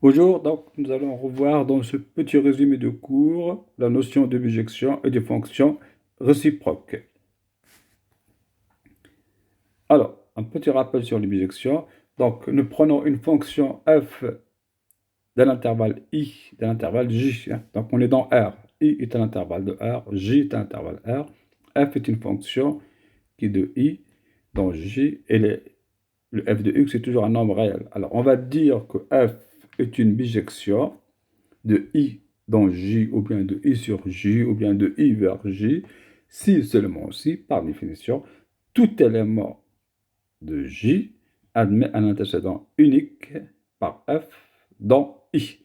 Bonjour, donc nous allons revoir dans ce petit résumé de cours la notion de bijection et des fonctions réciproques. Alors, un petit rappel sur les bijections. Donc, nous prenons une fonction f d'un intervalle i, d'un intervalle j. Donc, on est dans R. I est un intervalle de R, j est un intervalle R. F est une fonction qui est de i, dans j, et le f de x est toujours un nombre réel. Alors, on va dire que f est une bijection de i dans j, ou bien de i sur j, ou bien de i vers j, si seulement si, par définition, tout élément de j admet un antécédent unique par f dans i.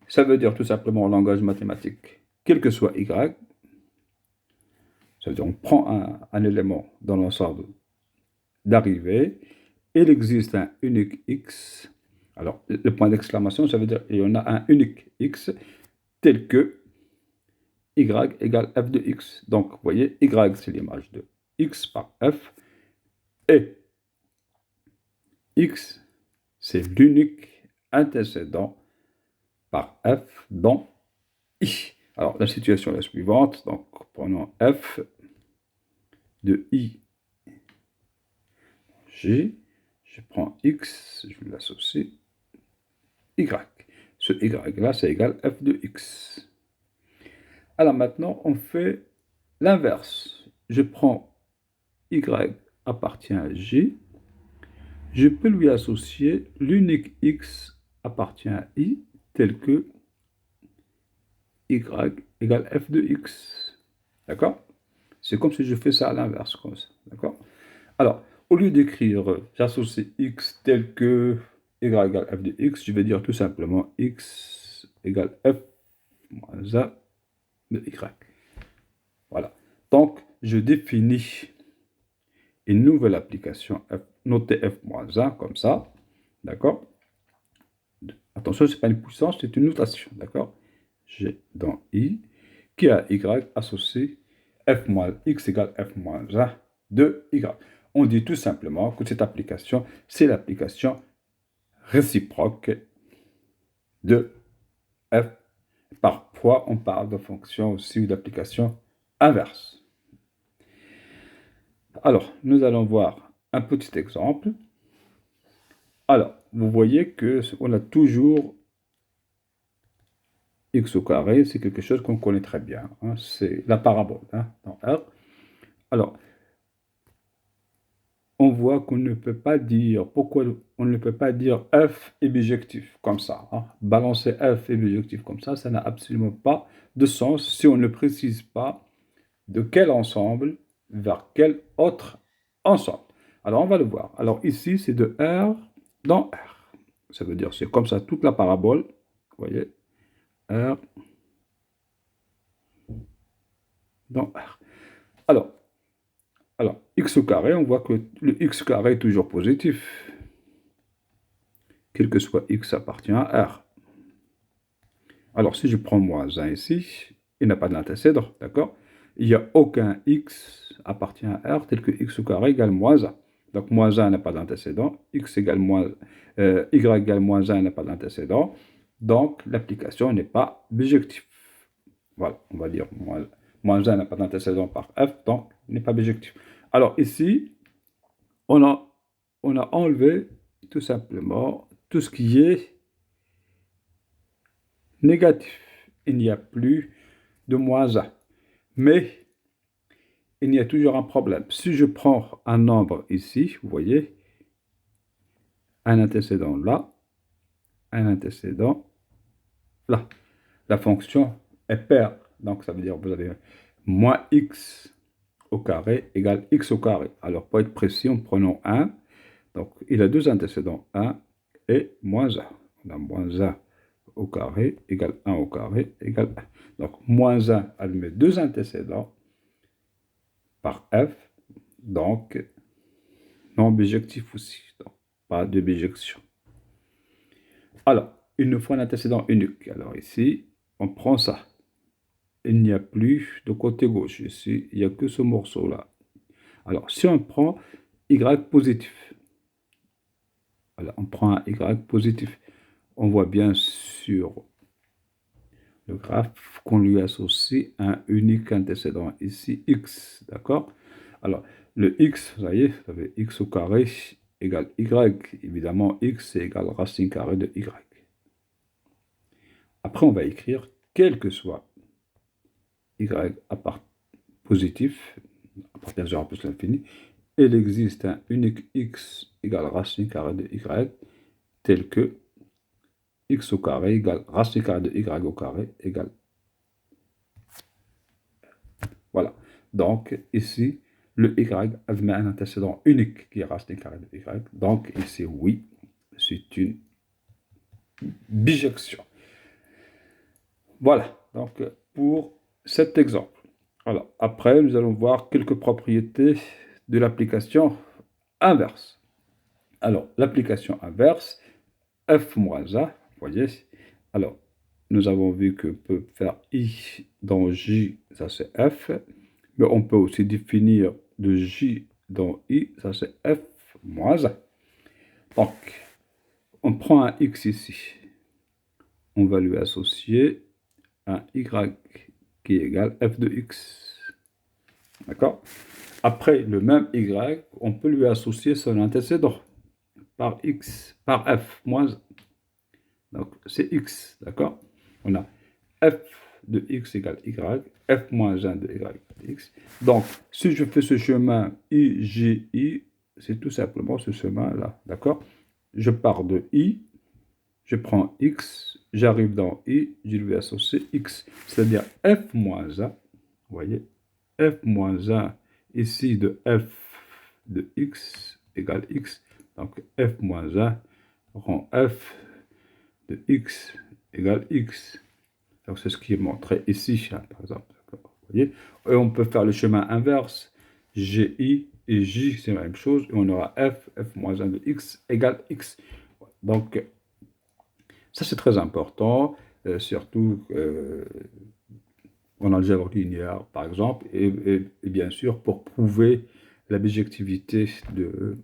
Ça veut dire tout simplement en langage mathématique, quel que soit y, ça veut dire on prend un élément dans l'ensemble d'arrivée, il existe un unique x. Alors, le point d'exclamation, ça veut dire il y en a un unique x tel que y égale f de x. Donc, vous voyez, y, c'est l'image de x par f, et x, c'est l'unique antécédent par f dans i. Alors, la situation est la suivante. Donc, prenons f de i, j, je prends x, je l'associe, y. Ce y-là, c'est égal f de x. Alors maintenant, on fait l'inverse. Je prends y appartient à j, je peux lui associer l'unique x appartient à i, tel que y égale f de x. D'accord? C'est comme si je fais ça à l'inverse, comme ça. D'accord? Alors, au lieu d'écrire j'associe x tel que y égale f de x, je vais dire tout simplement x égale f moins a de y. Voilà. Donc, je définis une nouvelle application f, notée f moins 1, comme ça. D'accord? Attention, ce n'est pas une puissance, c'est une notation. D'accord? J'ai dans i qui a y associé f moins x égale f moins 1 de y. On dit tout simplement que cette application, c'est l'application réciproque de f. Parfois, on parle de fonction aussi ou d'application inverse. Alors, nous allons voir un petit exemple. Alors, vous voyez qu'on a toujours x au carré, c'est quelque chose qu'on connaît très bien. Hein, c'est la parabole dans R. Alors, on voit qu'on ne peut pas dire, pourquoi on ne peut pas dire f est bijectif comme ça. Hein. Balancer f est bijectif comme ça n'a absolument pas de sens si on ne précise pas de quel ensemble vers quel autre ensemble. Alors, on va le voir. Alors, ici, c'est de R dans R. Ça veut dire, c'est comme ça toute la parabole. Vous voyez, R dans R. Alors, x au carré, on voit que le x carré est toujours positif. Quel que soit x appartient à R. Alors, si je prends moins 1 ici, il n'a pas d'antécédent, d'accord? Il n'y a aucun x appartient à R tel que x au carré égale moins 1. Donc, moins 1 n'a pas d'antécédent, y égale moins 1 n'a pas d'antécédent. Donc, l'application n'est pas bijective. Voilà, on va dire moins 1 n'a pas d'antécédent par f, donc n'est pas bijectif. Alors, ici, on a enlevé tout simplement tout ce qui est négatif. Il n'y a plus de moins 1. Mais il y a toujours un problème. Si je prends un nombre ici, vous voyez, un antécédent là, un antécédent là, la fonction est paire. Donc ça veut dire que vous avez moins x au carré égale x au carré. Alors pour être précis, en prenant 1, donc il a deux antécédents, 1 et moins 1. On a moins 1 au carré égale 1 au carré égale 1. Donc moins 1 admet deux antécédents par f, donc non bijectif aussi, donc pas de bijection. Alors, il nous faut un antécédent unique. Alors ici, on prend ça. Il n'y a plus de côté gauche ici, il n'y a que ce morceau-là. Alors, si on prend y positif, voilà, on prend un y positif, on voit bien sur le graphe qu'on lui associe un unique antécédent, ici x, d'accord? Alors, le x, vous voyez, vous avez x au carré égale y. Évidemment, x c'est égal racine carrée de y. Après, on va écrire, quel que soit y à part positif, à partir de 0 plus l'infini, il existe un unique x égale racine carrée de y, tel que x au carré égale racine carrée de y au carré égale. Voilà. Donc, ici, le y admet un antécédent unique qui est racine carrée de y. Donc, ici, oui, c'est une bijection. Voilà. Donc, pour cet exemple. Alors, après, nous allons voir quelques propriétés de l'application inverse. Alors, l'application inverse, f moins a, vous voyez. Alors, nous avons vu qu'on peut faire i dans j, ça c'est f. Mais on peut aussi définir de j dans i, ça c'est f moins 1. Donc, on prend un x ici. On va lui associer un y qui est égal f de x. D'accord? Après, le même y, on peut lui associer son antécédent par x, par f moins 1. Donc, c'est x, d'accord? On a f de x égale y, f moins 1 de y égale x. Donc, si je fais ce chemin i, j, i, c'est tout simplement ce chemin-là, d'accord? Je pars de i, je prends x, j'arrive dans i, je lui associe x, c'est-à-dire f moins 1, vous voyez, f moins 1 ici de f de x égale x, donc f moins 1 rend f de x égale x. Donc, c'est ce qui est montré ici, hein, par exemple. Vous voyez? Et on peut faire le chemin inverse. GI et J, c'est la même chose. Et on aura f moins 1 de x égale x. Donc, ça, c'est très important, surtout en algèbre linéaire, par exemple, et bien sûr, pour prouver la bijectivité de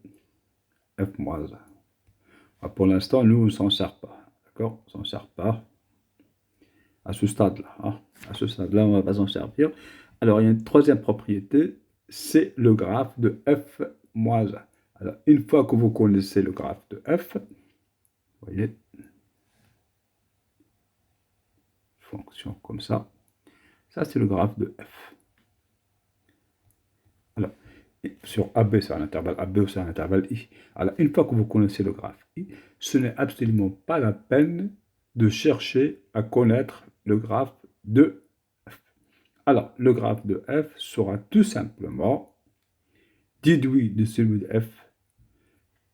f moins 1. Pour l'instant, nous, on ne s'en sert pas. D'accord? On ne s'en sert pas. À ce stade-là. Hein. À ce stade-là, on ne va pas s'en servir. Alors, il y a une troisième propriété, c'est le graphe de f moins 1. Alors, une fois que vous connaissez le graphe de f, vous voyez, fonction comme ça c'est le graphe de f. Alors, sur AB, c'est un intervalle AB ou c'est un intervalle I. Alors, une fois que vous connaissez le graphe I, ce n'est absolument pas la peine de chercher à connaître le graphe de f. Alors, le graphe de f sera tout simplement déduit de celui de f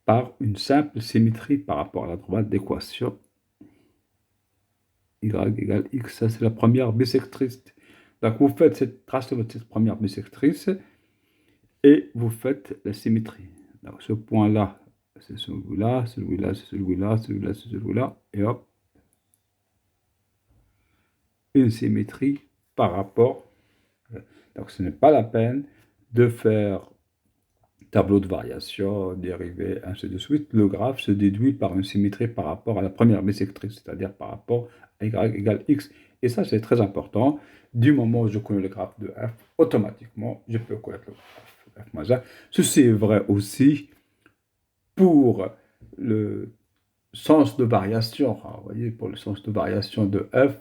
par une simple symétrie par rapport à la droite d'équation y égale x. Ça, c'est la première bissectrice. Donc, vous faites cette trace de cette première bissectrice et vous faites la symétrie. Donc, ce point-là, c'est celui-là, celui-là, c'est celui-là, celui-là, c'est celui-là, et hop, une symétrie par rapport. Donc, ce n'est pas la peine de faire tableau de variation, dérivée, ainsi de suite. Le graphe se déduit par une symétrie par rapport à la première bissectrice, c'est-à-dire par rapport à y égale x. Et ça, c'est très important. Du moment où je connais le graphe de f, automatiquement, je peux connaître le graphe de f moins 1. Ceci est vrai aussi pour le sens de variation. Vous voyez, pour le sens de variation de f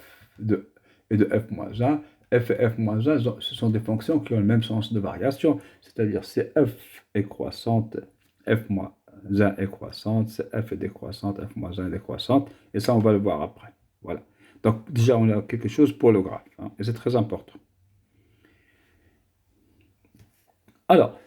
et de f moins 1. F et f moins 1, ce sont des fonctions qui ont le même sens de variation. C'est-à-dire, si f est croissante, f moins 1 est croissante, si f est décroissante, f moins 1 est décroissante. Et ça, on va le voir après. Voilà. Donc, déjà, on a quelque chose pour le graphe. Hein, et c'est très important. Alors,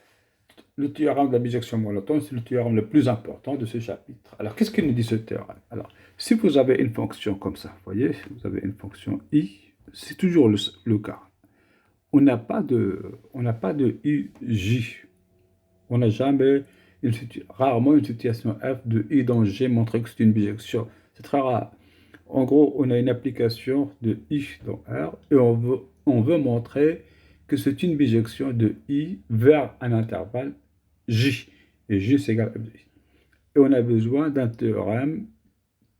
le théorème de la bijection monotone, c'est le théorème le plus important de ce chapitre. Alors, qu'est-ce qu'il nous dit ce théorème? Alors, si vous avez une fonction comme ça, vous voyez, vous avez une fonction i, c'est toujours le cas. On n'a pas de ij. On n'a jamais, rarement une situation f de i dans g montrant que c'est une bijection. C'est très rare. En gros, on a une application de i dans R et on veut montrer que c'est une bijection de i vers un intervalle j. Et j c'est égal à f de i. Et on a besoin d'un théorème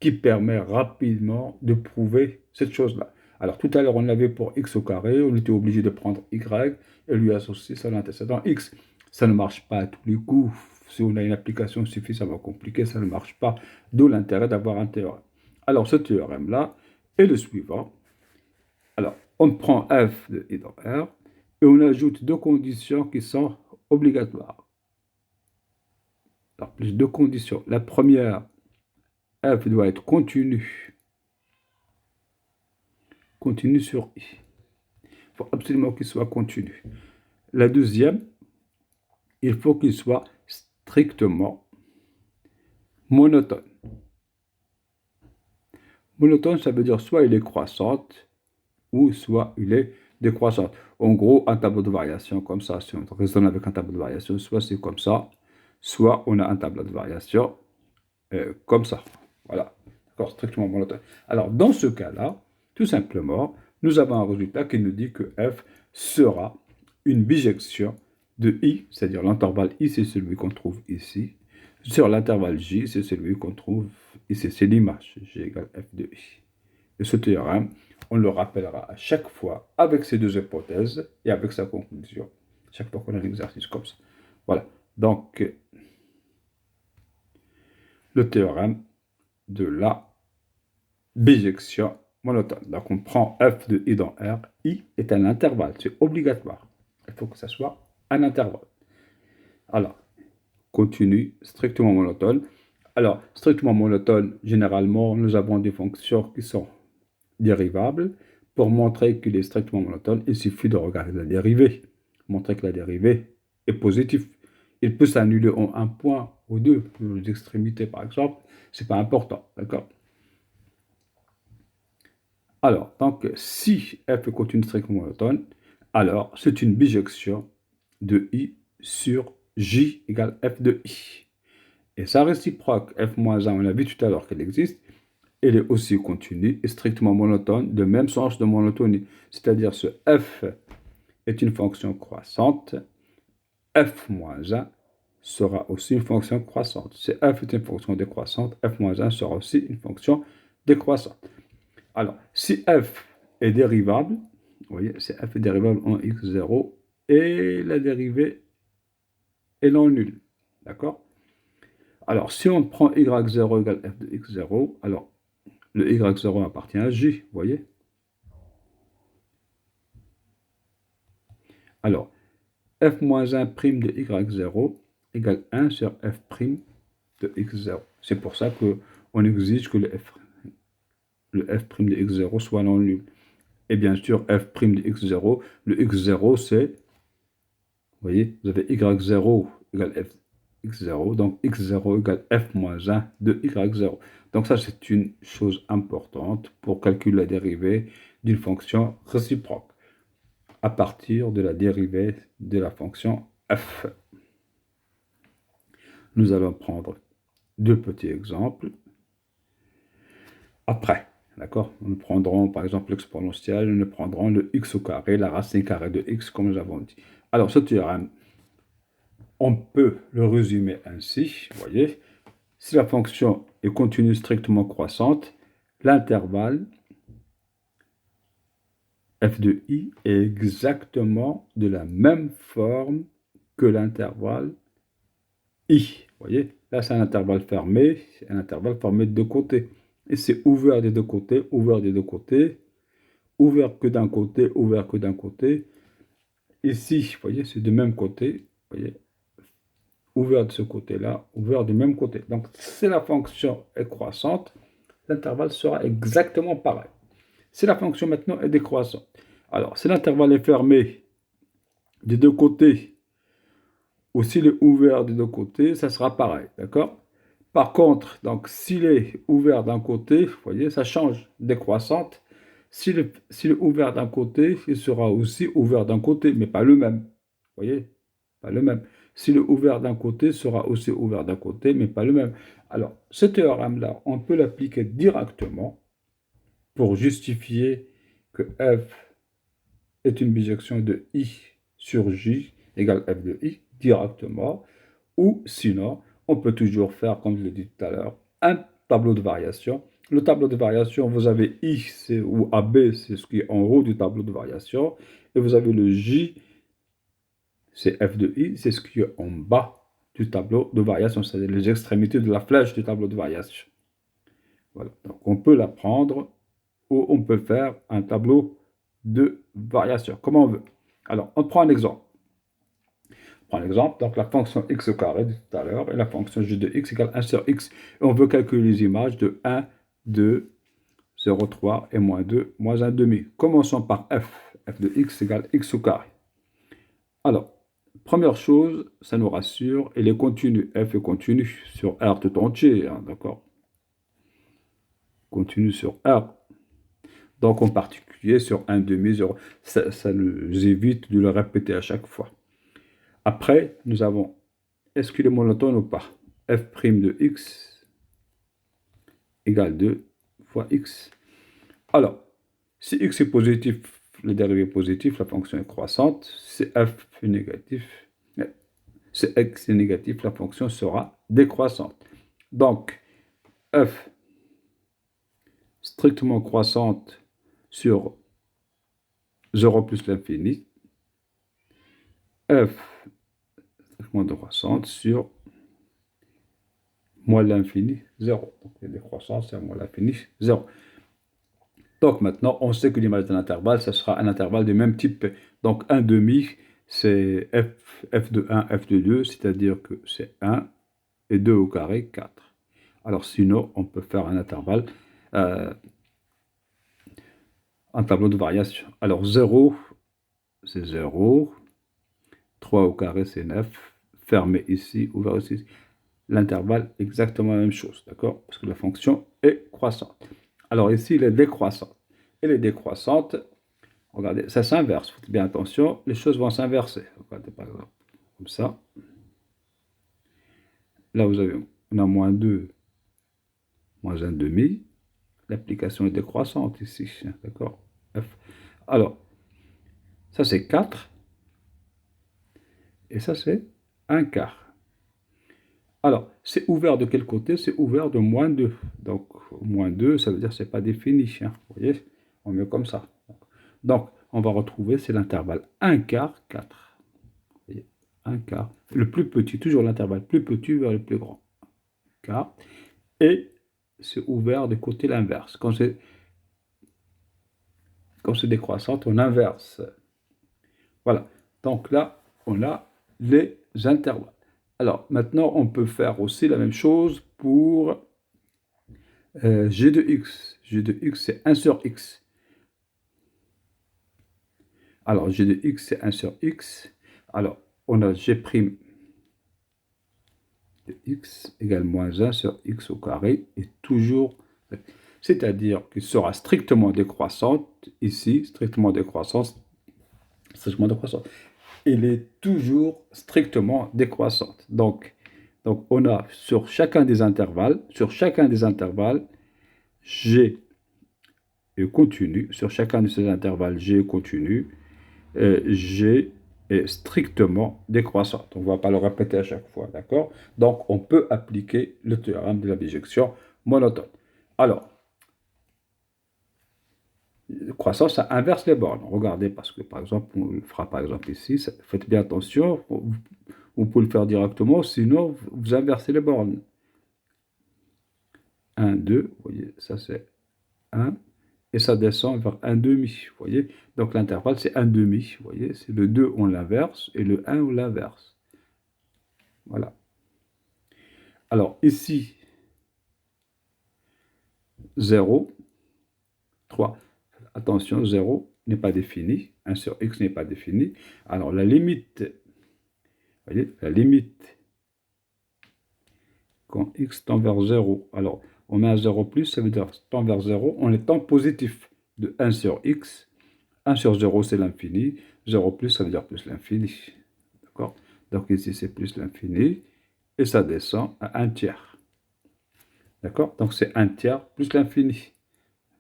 qui permet rapidement de prouver cette chose-là. Alors, tout à l'heure, on l'avait pour x au carré, on était obligé de prendre y et lui associer son antécédent x. Ça ne marche pas à tous les coups. Si on a une application suffisamment compliquée, ça ne marche pas. D'où l'intérêt d'avoir un théorème. Alors, ce théorème-là est le suivant. Alors, on prend f de i dans R et on ajoute deux conditions qui sont obligatoires. Alors, plus deux conditions. La première, f doit être continu sur i. Il faut absolument qu'il soit continu. La deuxième, il faut qu'il soit strictement monotone. Monotone, ça veut dire soit il est croissante, ou soit il est décroissante. En gros, un tableau de variation comme ça, si on raisonne avec un tableau de variation, soit c'est comme ça, soit on a un tableau de variation comme ça. Voilà, d'accord, strictement monotone. Alors, dans ce cas-là, tout simplement, nous avons un résultat qui nous dit que f sera une bijection de i, c'est-à-dire l'intervalle i, c'est celui qu'on trouve ici, sur l'intervalle j, c'est celui qu'on trouve ici, c'est l'image, j égale f de i. Et ce théorème, on le rappellera à chaque fois avec ces deux hypothèses et avec sa conclusion, chaque fois qu'on a un exercice comme ça. Voilà, donc le théorème de la bijection monotone. Donc on prend f de i dans R, i est un intervalle, c'est obligatoire. Il faut que ça soit un intervalle. Alors, continu, strictement monotone. Alors, strictement monotone, généralement, nous avons des fonctions qui sont dérivables. Pour montrer qu'il est strictement monotone, il suffit de regarder la dérivée. Montrer que la dérivée est positive. Il peut s'annuler en un point ou deux, aux extrémités par exemple, c'est pas important, d'accord? Alors, donc, si f est continu strictement monotone, alors c'est une bijection de i sur j égale f de i. Et sa réciproque f moins 1, on a vu tout à l'heure qu'elle existe, elle est aussi continue et strictement monotone, de même sens de monotonie. C'est-à-dire ce f est une fonction croissante, f moins 1 sera aussi une fonction croissante. Si f est une fonction décroissante, f moins 1 sera aussi une fonction décroissante. Alors, si f est dérivable, vous voyez, si f est dérivable en x0 et la dérivée est non nulle, d'accord? Alors, si on prend y0 égale f de x0, alors le y0 appartient à j, vous voyez? Alors, f moins 1' de y0 égale 1 sur f' de x0. C'est pour ça qu'on exige que le f' de x0 soit non nul. Et bien sûr, f' de x0, le x0 c'est, vous voyez, vous avez y0 égale f x0, donc x0 égale f moins 1 de y0. Donc ça, c'est une chose importante pour calculer la dérivée d'une fonction réciproque à partir de la dérivée de la fonction f. Nous allons prendre deux petits exemples. Après, d'accord, nous prendrons par exemple l'exponentielle, nous prendrons le x au carré, la racine carrée de x, comme nous avons dit. Alors, ce théorème, on peut le résumer ainsi, vous voyez, si la fonction est continue strictement croissante, l'intervalle f de i est exactement de la même forme que l'intervalle i. Vous voyez, là c'est un intervalle fermé, un intervalle formé de deux côtés. Et c'est ouvert des deux côtés, ouvert des deux côtés, ouvert que d'un côté, ouvert que d'un côté. Ici, vous voyez, c'est du même côté, vous voyez, ouvert de ce côté-là, ouvert du même côté. Donc, si la fonction est croissante, l'intervalle sera exactement pareil. Si la fonction maintenant est décroissante, alors si l'intervalle est fermé des deux côtés, ou s'il est ouvert des deux côtés, ça sera pareil, d'accord? Par contre, donc s'il est ouvert d'un côté, vous voyez, ça change, décroissante. S'il est ouvert d'un côté, il sera aussi ouvert d'un côté, mais pas le même. Vous voyez, pas le même. S'il est ouvert d'un côté, il sera aussi ouvert d'un côté, mais pas le même. Alors, ce théorème-là, on peut l'appliquer directement pour justifier que f est une bijection de i sur j égale f de i directement, ou sinon, on peut toujours faire, comme je l'ai dit tout à l'heure, un tableau de variation le tableau de variation, vous avez I ou AB, c'est ce qui est en haut du tableau de variation. Et vous avez le J, c'est F de I, c'est ce qui est en bas du tableau de variation, c'est-à-dire les extrémités de la flèche du tableau de variation. Voilà. Donc on peut la prendre ou on peut faire un tableau de variation, comme on veut. Alors, on prend un exemple. On prend l'exemple, donc la fonction x au carré de tout à l'heure et la fonction g de x égale 1 sur x. Et on veut calculer les images de 1, 2, 0, 3 et moins 2, moins 1 demi. Commençons par f. F de x égale x au carré. Alors, première chose, ça nous rassure, il est continu. F est continu sur R tout entier, hein, d'accord? Continu sur R. Donc, en particulier sur 1 demi, 0. Ça nous évite de le répéter à chaque fois. Après, nous avons, est-ce qu'il est monotone ou pas? F' de x égale 2 fois x. Alors, si x est positif, le dérivé est positif, la fonction est croissante. Si f est négatif, si x est négatif, la fonction sera décroissante. Donc, f strictement croissante sur 0 plus l'infini, f strictement décroissante sur moins l'infini, 0. Donc, la décroissance, c'est moins l'infini, 0. Donc maintenant, on sait que l'image d'un intervalle, ce sera un intervalle du même type. Donc 1 demi, c'est f de 1, f de 2, c'est-à-dire que c'est 1 et 2 au carré, 4. Alors sinon, on peut faire un intervalle, un tableau de variation. Alors 0, c'est 0. 3 au carré, c'est 9. Fermé ici, ouvert ici. L'intervalle, exactement la même chose, d'accord? Parce que la fonction est croissante. Alors ici, elle est décroissante. Elle est décroissante. Regardez, ça s'inverse. Faites bien attention, les choses vont s'inverser. Regardez par exemple, comme ça. Là, on a moins 2, moins 1 demi. L'application est décroissante ici, d'accord? Alors, ça c'est 4. Et ça c'est 1 quart. Alors, c'est ouvert de quel côté? C'est ouvert de moins 2. Donc, moins 2, ça veut dire que ce n'est pas défini. Hein, vous voyez? On met comme ça. Donc, on va retrouver, c'est l'intervalle 1 quart, 4. Vous voyez? 1 quart. Le plus petit, toujours l'intervalle plus petit vers le plus grand. Quart. Et c'est ouvert de côté l'inverse. Quand c'est décroissante, on inverse. Voilà. Donc là, on a les intervalles. Alors, maintenant, on peut faire aussi la même chose pour g de x. G de x, c'est 1 sur x. Alors, g de x, c'est 1 sur x. Alors, on a g' de x égale moins 1 sur x au carré, et toujours, c'est-à-dire qu'il sera strictement décroissante, ici, strictement décroissante, il est toujours strictement décroissante. Donc on a sur chacun des intervalles, g est continu, sur chacun de ces intervalles, g est continu, g est strictement décroissante. On ne va pas le répéter à chaque fois, d'accord? Donc, on peut appliquer le théorème de la bijection monotone. Alors, croissance, ça inverse les bornes. Regardez, parce que, par exemple, on le fera par exemple ici, faites bien attention, vous pouvez le faire directement, sinon, vous inversez les bornes. 1, 2, vous voyez, ça c'est 1, et ça descend vers 1 demi, vous voyez. Donc l'intervalle, c'est 1 demi, vous voyez, c'est le 2, on l'inverse, et le 1, on l'inverse. Voilà. Alors ici, 0, 3. Attention, 0 n'est pas défini, 1 sur x n'est pas défini. Alors la limite, vous voyez, la limite, quand x tend vers 0, alors on met un 0 plus, ça veut dire tend vers 0, on est en positif de 1 sur x. 1 sur 0, c'est l'infini. 0 plus, ça veut dire plus l'infini. D'accord? Donc ici, c'est plus l'infini. Et ça descend à 1 tiers. D'accord? Donc c'est 1 tiers plus l'infini.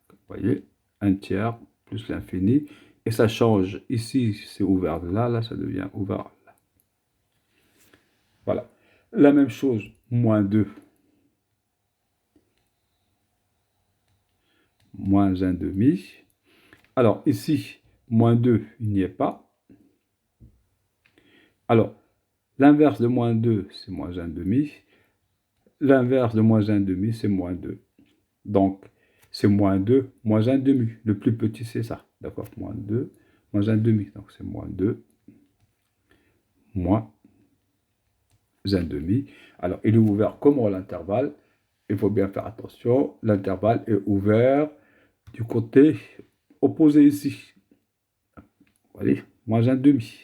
Vous voyez? 1 tiers plus l'infini. Et ça change. Ici, c'est ouvert là. Là, ça devient ouvert là. Voilà. La même chose, moins 2. moins 1 demi. Alors, ici, moins 2, il n'y est pas. Alors, l'inverse de moins 2, c'est moins 1 demi. L'inverse de moins 1 demi, c'est moins 2. Donc, c'est moins 2, moins 1 demi. Le plus petit, c'est ça. D'accord? Moins 2, moins 1 demi. Donc, c'est moins 2, moins 1 demi. Alors, il est ouvert comme l'intervalle. Il faut bien faire attention. L'intervalle est ouvert du côté opposé ici. Vous voyez? Moins 1 demi.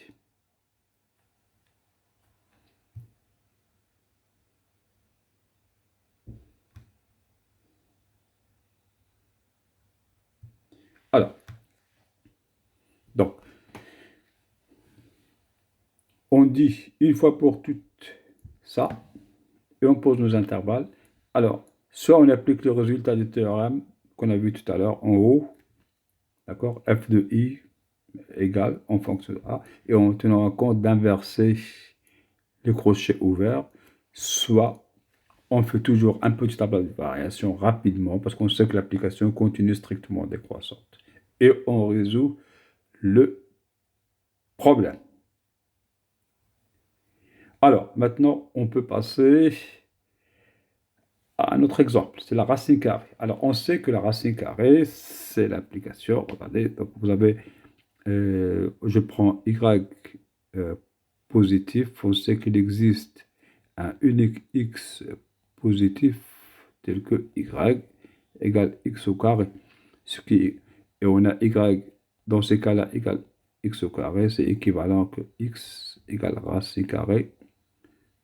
Alors, donc, on dit une fois pour toutes ça, et on pose nos intervalles. Alors, soit on applique le résultat du théorème qu'on a vu tout à l'heure en haut, d'accord, f de i égale en fonction de a, et en tenant compte d'inverser le crochet ouvert, soit on fait toujours un petit tableau de variation rapidement, parce qu'on sait que l'application continue strictement décroissante. Et on résout le problème. Alors, maintenant, on peut passer à un autre exemple, c'est la racine carrée. Alors, on sait que la racine carrée, c'est l'application. Regardez, donc vous avez, je prends y positif, on sait qu'il existe un unique x positif tel que y égale x au carré. Et on a y, dans ces cas-là, égale x au carré, c'est équivalent que x égale racine carrée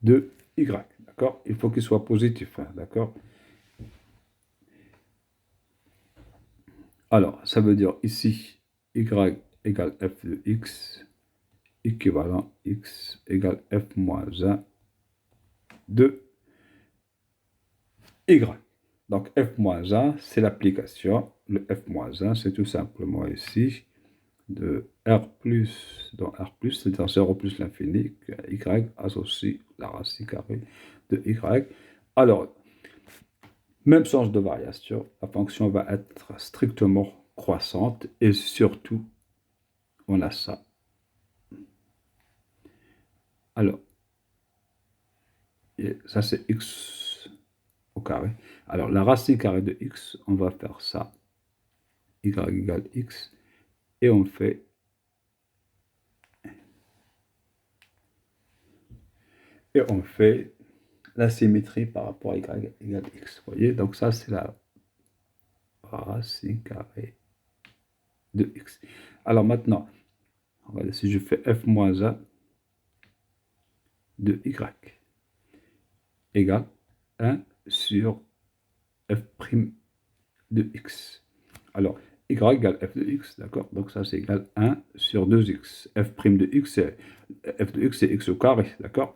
de y. D'accord? Il faut qu'il soit positif. Hein, d'accord? Alors, ça veut dire ici, y égale f de x, équivalent x égale f moins 1 de y. Donc, f moins 1, c'est l'application. Le f moins 1, c'est tout simplement ici de r plus dans r plus, c'est-à-dire 0 plus l'infini, y associe la racine carrée de y. Alors, même sens de variation, la fonction va être strictement croissante et surtout, on a ça. Alors, et ça c'est x au carré. Alors, la racine carrée de x, on va faire ça. Y égale x. Et on fait la symétrie par rapport à y égale x. Vous voyez, donc ça c'est la racine carrée de x. Alors maintenant, regardez, si je fais f moins 1 de y égale 1 sur f' de x. Alors, y égale f de x, d'accord? Donc ça c'est égal 1 sur 2x. f' de x, c'est x au carré, d'accord?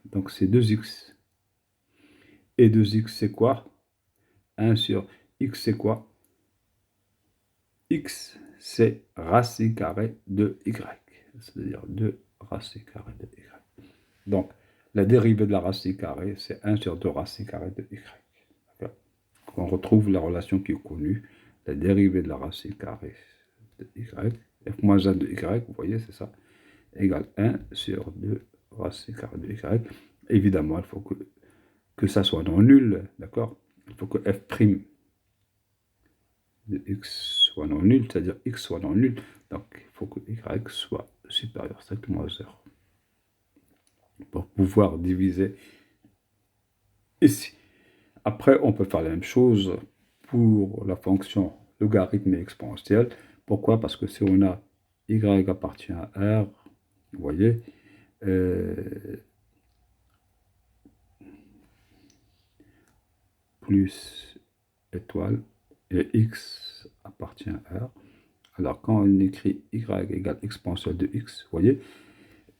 Donc c'est 2x. Et 2x c'est quoi? 1 sur x c'est quoi? X c'est racine carrée de y. C'est-à-dire 2 racine carrée de y. Donc, la dérivée de la racine carrée, c'est 1 sur 2 racine carrée de y. On retrouve la relation qui est connue, la dérivée de la racine carrée de y, f moins 1 de y, vous voyez, c'est ça, égale 1 sur 2 racine carrée de y. Évidemment, il faut que ça soit non nul, d'accord? Il faut que f' de x soit non nul, c'est-à-dire x soit non nul. Donc, il faut que y soit supérieur strictement à 0 pour pouvoir diviser ici. Après, on peut faire la même chose pour la fonction logarithme exponentielle. Pourquoi? Parce que si on a y appartient à R, vous voyez, plus étoile, et x appartient à R. Alors, quand on écrit y égale exponentielle de x, vous voyez,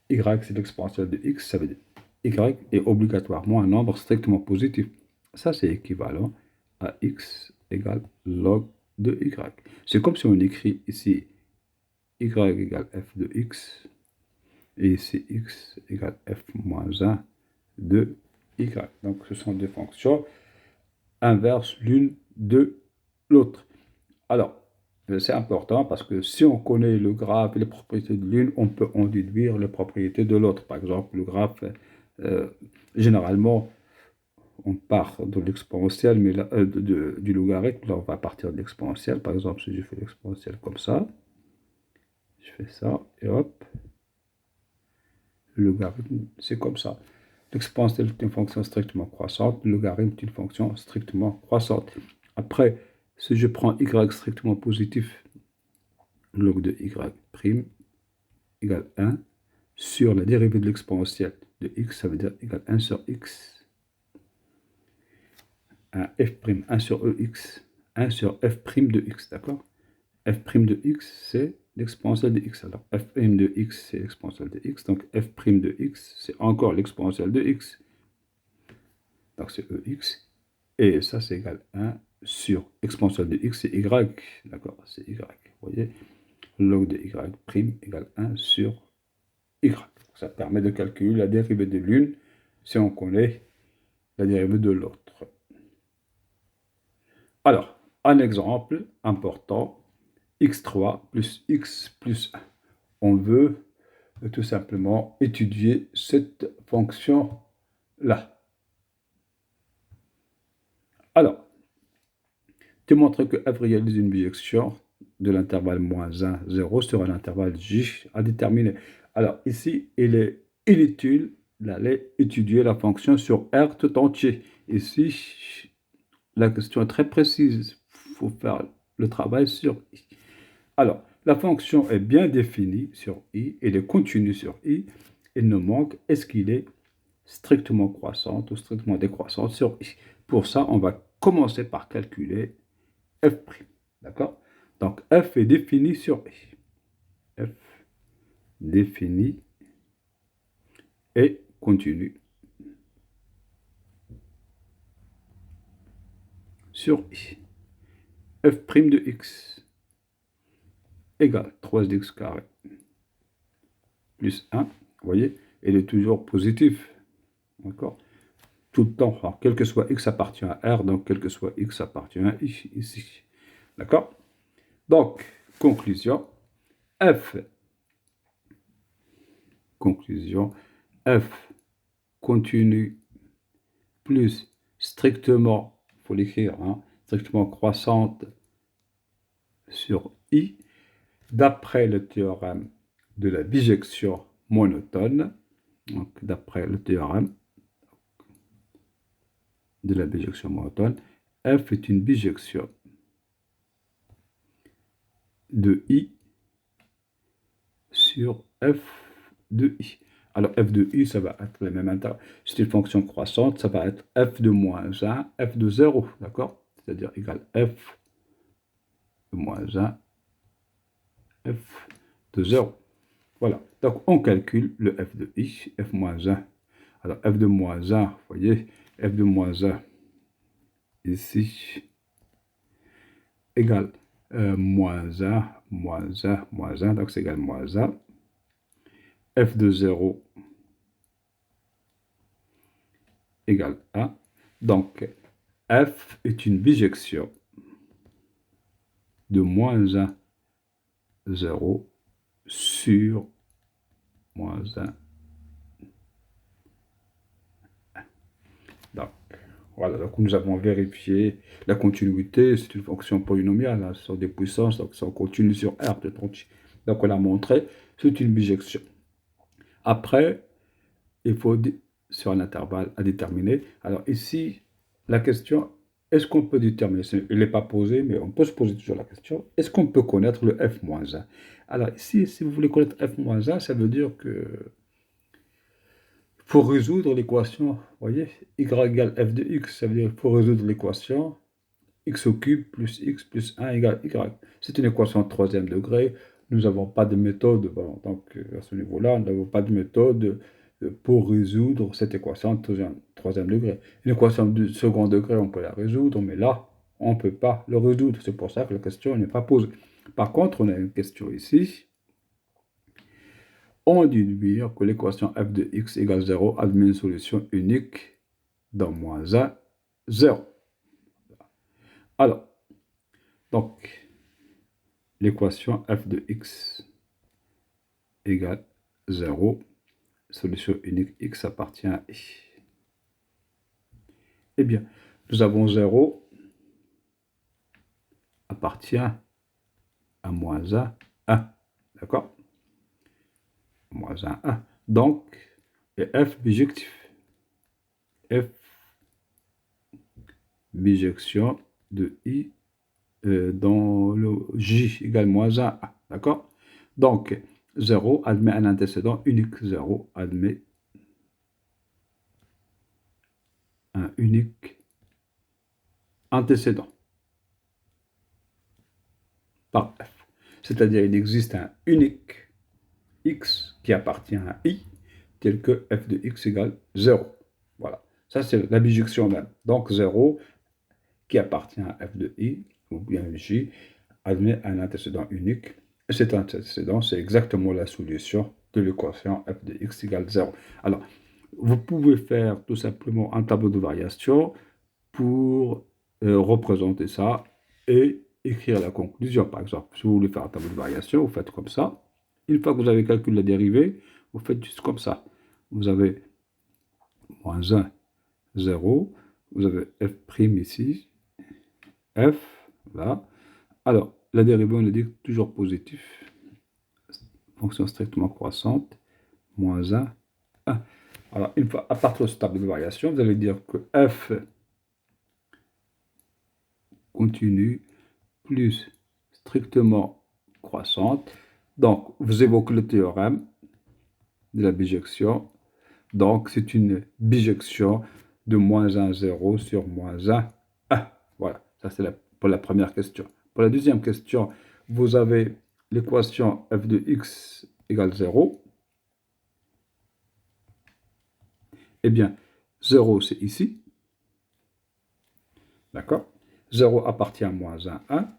y c'est l'exponentielle de x, ça veut dire y est obligatoirement un nombre strictement positif. Ça, c'est équivalent à x égale log de y. C'est comme si on écrit ici y égale f de x, et ici x égale f moins 1 de y. Donc, ce sont deux fonctions inverses l'une de l'autre. Alors, c'est important parce que si on connaît le graphe et les propriétés de l'une, on peut en déduire les propriétés de l'autre. Par exemple, le graphe, généralement, on part de l'exponentielle, mais là, du logarithme, là on va partir de l'exponentielle. Par exemple, si je fais l'exponentielle comme ça, je fais ça, et hop, le logarithme, c'est comme ça. L'exponentielle est une fonction strictement croissante, le logarithme est une fonction strictement croissante. Après, si je prends y strictement positif, log de y' égale 1 sur la dérivée de l'exponentielle de x, ça veut dire égale 1 sur x, un f', 1 sur ex, 1 sur f' de x, d'accord? F' de x, c'est l'exponentielle de x. Alors, f' de x, c'est l'exponentielle de x. Donc, f' de x, c'est encore l'exponentielle de x. Donc, c'est ex. Et ça, c'est égal à 1 sur exponentielle de x, c'est y. D'accord? C'est y. Vous voyez? Log de y' égale 1 sur y. Ça permet de calculer la dérivée de l'une si on connaît la dérivée de l'autre. Alors, un exemple important, x3 plus x plus 1. On veut tout simplement étudier cette fonction-là. Alors, démontrer que f réalise une bijection de l'intervalle moins 1, 0 sur un intervalle j à déterminer. Alors, ici, il est inutile d'aller étudier la fonction sur R tout entier. Ici, la question est très précise. Il faut faire le travail sur I. Alors, la fonction est bien définie sur I, elle est continue sur I. Il nous manque, est-ce qu'il est strictement croissante ou strictement décroissante sur I. Pour ça, on va commencer par calculer f'. D'accord? Donc, f est défini sur I. F défini et continue sur I. f' de x égale 3x carré plus 1. Vous voyez, elle est toujours positive. D'accord? Tout le temps. Alors, quel que soit x appartient à R, donc quel que soit x appartient à I ici. D'accord? Donc, conclusion. Conclusion. F continue plus strictement, il faut l'écrire, hein, strictement croissante sur I, d'après le théorème de la bijection monotone. Donc, d'après le théorème de la bijection monotone, f est une bijection de I sur f de I. Alors, f de I, ça va être le même intervalle. C'est une fonction croissante, ça va être f de moins 1, f de 0, d'accord? C'est-à-dire égal f de moins 1, f de 0. Voilà. Donc, on calcule le f de I, f moins 1. Alors, f de moins 1, vous voyez, f de moins 1, ici, égale moins 1, moins 1, moins 1, donc c'est égal moins 1. F de 0 égale 1. Donc, f est une bijection de moins 1, 0 sur moins 1. Donc, voilà, donc nous avons vérifié la continuité, c'est une fonction polynomiale, hein, ce sont des puissances, donc ça continue sur R de 30. Donc on a montré, c'est une bijection. Après, il faut, sur un intervalle à déterminer. Alors ici, la question, est-ce qu'on peut déterminer, il n'est pas posé, mais on peut se poser toujours la question, est-ce qu'on peut connaître le f-1? Alors ici, si vous voulez connaître f-1, ça veut dire que pour résoudre l'équation, vous voyez, y égale f de x, ça veut dire qu'il faut résoudre l'équation x au cube plus x plus 1 égale y. C'est une équation de troisième degré. Nous n'avons pas de méthode, voilà, donc à ce niveau-là, nous n'avons pas de méthode pour résoudre cette équation de troisième degré. Une équation de second degré, on peut la résoudre, mais là, on ne peut pas le résoudre. C'est pour ça que la question n'est pas posée. Par contre, on a une question ici. On déduit que l'équation f de x égale 0 admet une solution unique dans moins 1, 0. Alors, donc, l'équation f de x égale 0, solution unique, x appartient à i. Eh bien, nous avons 0 appartient à moins 1, 1. D'accord? Moins 1, 1. Donc, et f bijectif. F bijection de i dans le j égale moins 1, 1. D'accord? Donc, 0 admet un antécédent unique. 0 admet un unique antécédent par f. C'est-à-dire il existe un unique x qui appartient à i, tel que f de x égale 0. Voilà. Ça, c'est la bijection même. Donc, 0 qui appartient à f de i, ou bien j, admet un antécédent unique. Et cet antécédent, c'est exactement la solution de l'équation f de x égale 0. Alors, vous pouvez faire tout simplement un tableau de variation pour représenter ça et écrire la conclusion. Par exemple, si vous voulez faire un tableau de variation, vous faites comme ça. Une fois que vous avez calculé la dérivée, vous faites juste comme ça. Vous avez moins 1, 0. Vous avez f' ici. F, là. Alors, la dérivée, on le dit toujours positif. Fonction strictement croissante. Moins 1, 1. Alors, une fois, à partir de ce tableau de variation, vous allez dire que f continue plus strictement croissante. Donc, vous évoquez le théorème de la bijection. Donc, c'est une bijection de moins 1, 0 sur moins 1, 1. Voilà, ça c'est pour la première question. Pour la deuxième question, vous avez l'équation f de x égale 0. Eh bien, 0 c'est ici. D'accord? 0 appartient à moins 1, 1.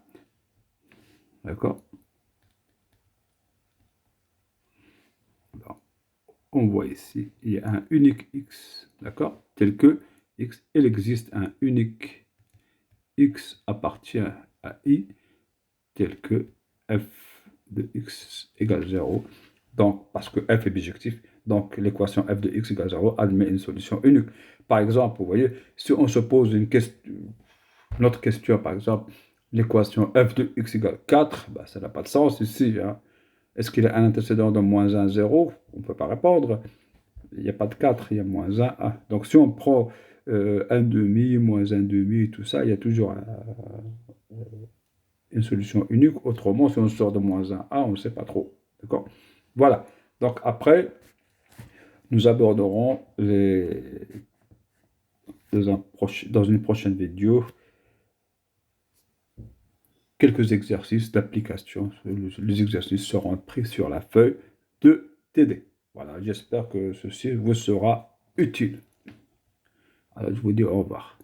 D'accord? On voit ici, il y a un unique x, d'accord? Tel que x, il existe un unique x appartient à i, tel que f de x égale 0. Donc, parce que f est bijectif, donc l'équation f de x égale 0 admet une solution unique. Par exemple, vous voyez, si on se pose une autre question, par exemple, l'équation f de x égale 4, ben, ça n'a pas de sens ici. Hein. Est-ce qu'il y a un antécédent de moins 1, 0? On ne peut pas répondre. Il n'y a pas de 4, il y a moins 1, 1. Donc si on prend 1 demi, moins 1 demi, tout ça, il y a toujours une solution unique. Autrement, si on sort de moins 1, 1, on ne sait pas trop. D'accord? Voilà. Donc après, nous aborderons dans une prochaine vidéo quelques exercices d'application. Les exercices seront pris sur la feuille de TD. Voilà, j'espère que ceci vous sera utile. Alors, je vous dis au revoir.